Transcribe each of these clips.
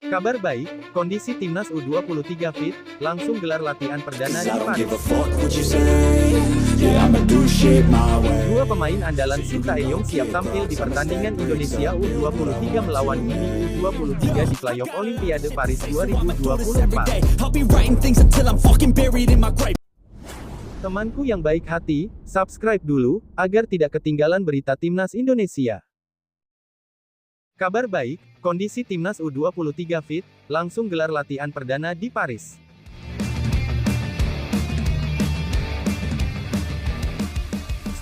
Kabar baik, kondisi timnas U23 fit, langsung gelar latihan perdana di Paris. Dua pemain andalan Shin Tae-yong siap tampil di pertandingan Indonesia U23 melawan Guinea U23 di playoff Olimpiade Paris 2024. Temanku yang baik hati, subscribe dulu, agar tidak ketinggalan berita timnas Indonesia. Kabar baik, kondisi timnas U23 fit, langsung gelar latihan perdana di Paris.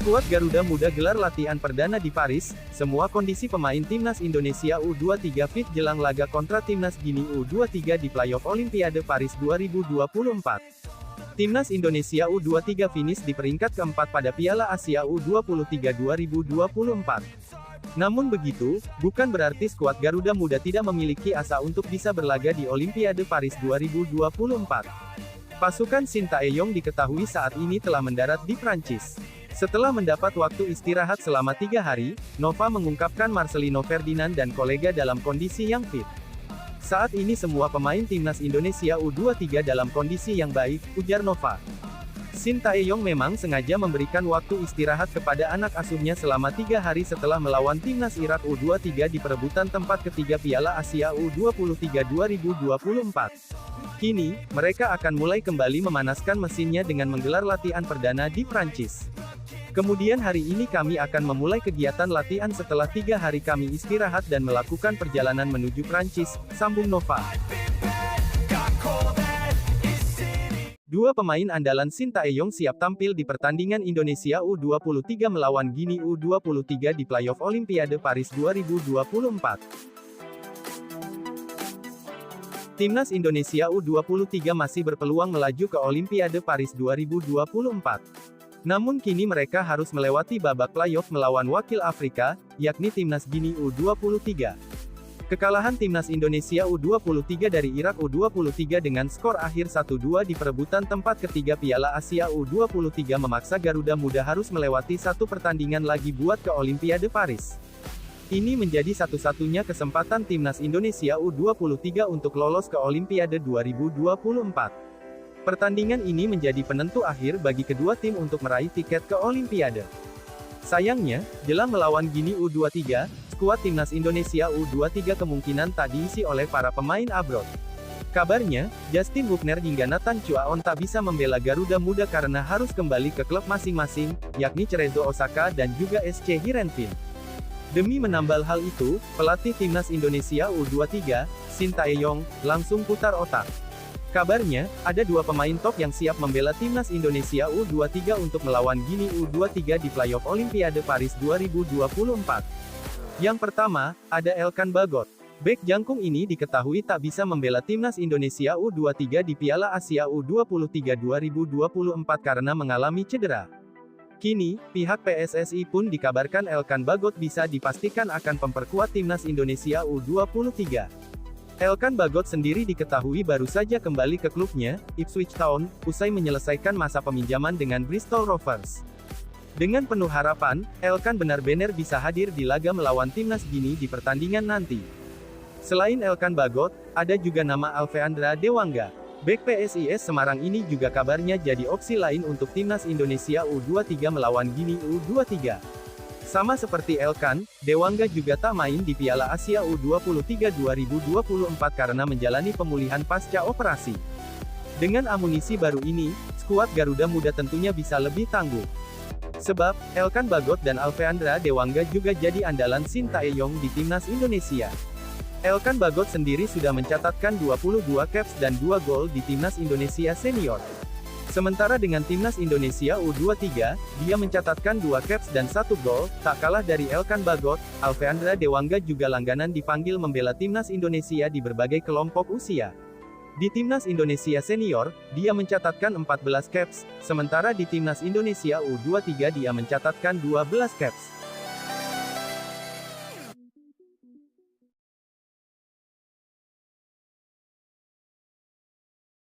Skuad Garuda Muda gelar latihan perdana di Paris, semua kondisi pemain timnas Indonesia U23 fit jelang laga kontra timnas Guinea U23 di playoff Olimpiade Paris 2024. Timnas Indonesia U23 finish di peringkat keempat pada Piala Asia U23 2024. Namun begitu, bukan berarti skuad Garuda Muda tidak memiliki asa untuk bisa berlaga di Olimpiade Paris 2024. Pasukan Shin Tae-yong diketahui saat ini telah mendarat di Prancis. Setelah mendapat waktu istirahat selama 3 hari, Nova mengungkapkan Marcelino Ferdinand dan kolega dalam kondisi yang fit. Saat ini semua pemain timnas Indonesia U23 dalam kondisi yang baik, ujar Nova. Shin Tae-yong memang sengaja memberikan waktu istirahat kepada anak asuhnya selama 3 hari setelah melawan timnas Irak U23 di perebutan tempat ketiga Piala Asia U23 2024. Kini, mereka akan mulai kembali memanaskan mesinnya dengan menggelar latihan perdana di Prancis. Kemudian hari ini kami akan memulai kegiatan latihan setelah 3 hari kami istirahat dan melakukan perjalanan menuju Prancis, sambung Nova. Dua pemain andalan Shin Tae-yong siap tampil di pertandingan Indonesia U23 melawan Guinea U23 di playoff Olimpiade Paris 2024. Timnas Indonesia U23 masih berpeluang melaju ke Olimpiade Paris 2024. Namun kini mereka harus melewati babak playoff melawan wakil Afrika, yakni timnas Guinea U23. Kekalahan timnas Indonesia U23 dari Irak U23 dengan skor akhir 1-2 di perebutan tempat ketiga Piala Asia U23 memaksa Garuda Muda harus melewati satu pertandingan lagi buat ke Olimpiade Paris. Ini menjadi satu-satunya kesempatan timnas Indonesia U23 untuk lolos ke Olimpiade 2024. Pertandingan ini menjadi penentu akhir bagi kedua tim untuk meraih tiket ke Olimpiade. Sayangnya, jelang melawan Guinea U23, skuad timnas Indonesia U23 kemungkinan tak diisi oleh para pemain abroad. Kabarnya, Justin Hubner hingga Nathan Chuaon tak bisa membela Garuda Muda karena harus kembali ke klub masing-masing, yakni Cerezo Osaka dan juga SC Heerenveen. Demi menambal hal itu, pelatih timnas Indonesia U23, Shin Tae-yong, langsung putar otak. Kabarnya, ada dua pemain top yang siap membela timnas Indonesia U23 untuk melawan Guinea U23 di playoff Olimpiade Paris 2024. Yang pertama, ada Elkan Bagot. Bek jangkung ini diketahui tak bisa membela timnas Indonesia U23 di Piala Asia U23 2024 karena mengalami cedera. Kini, pihak PSSI pun dikabarkan Elkan Bagot bisa dipastikan akan memperkuat timnas Indonesia U23. Elkan Bagot sendiri diketahui baru saja kembali ke klubnya, Ipswich Town, usai menyelesaikan masa peminjaman dengan Bristol Rovers. Dengan penuh harapan, Elkan benar-benar bisa hadir di laga melawan timnas Guinea di pertandingan nanti. Selain Elkan Bagot, ada juga nama Alfeandra Dewangga. Bek PSIS Semarang ini juga kabarnya jadi opsi lain untuk timnas Indonesia U23 melawan Guinea U23. Sama seperti Elkan, Dewangga juga tak main di Piala Asia U23 2024 karena menjalani pemulihan pasca operasi. Dengan amunisi baru ini, skuad Garuda Muda tentunya bisa lebih tangguh. Sebab, Elkan Bagot dan Alfeandra Dewangga juga jadi andalan Shin Tae-yong di timnas Indonesia. Elkan Bagot sendiri sudah mencatatkan 22 caps dan 2 gol di timnas Indonesia senior. Sementara dengan timnas Indonesia U23, dia mencatatkan 2 caps dan 1 gol, tak kalah dari Elkan Bagot. Alfeandra Dewangga juga langganan dipanggil membela timnas Indonesia di berbagai kelompok usia. Di timnas Indonesia senior, dia mencatatkan 14 caps, sementara di timnas Indonesia U23 dia mencatatkan 12 caps.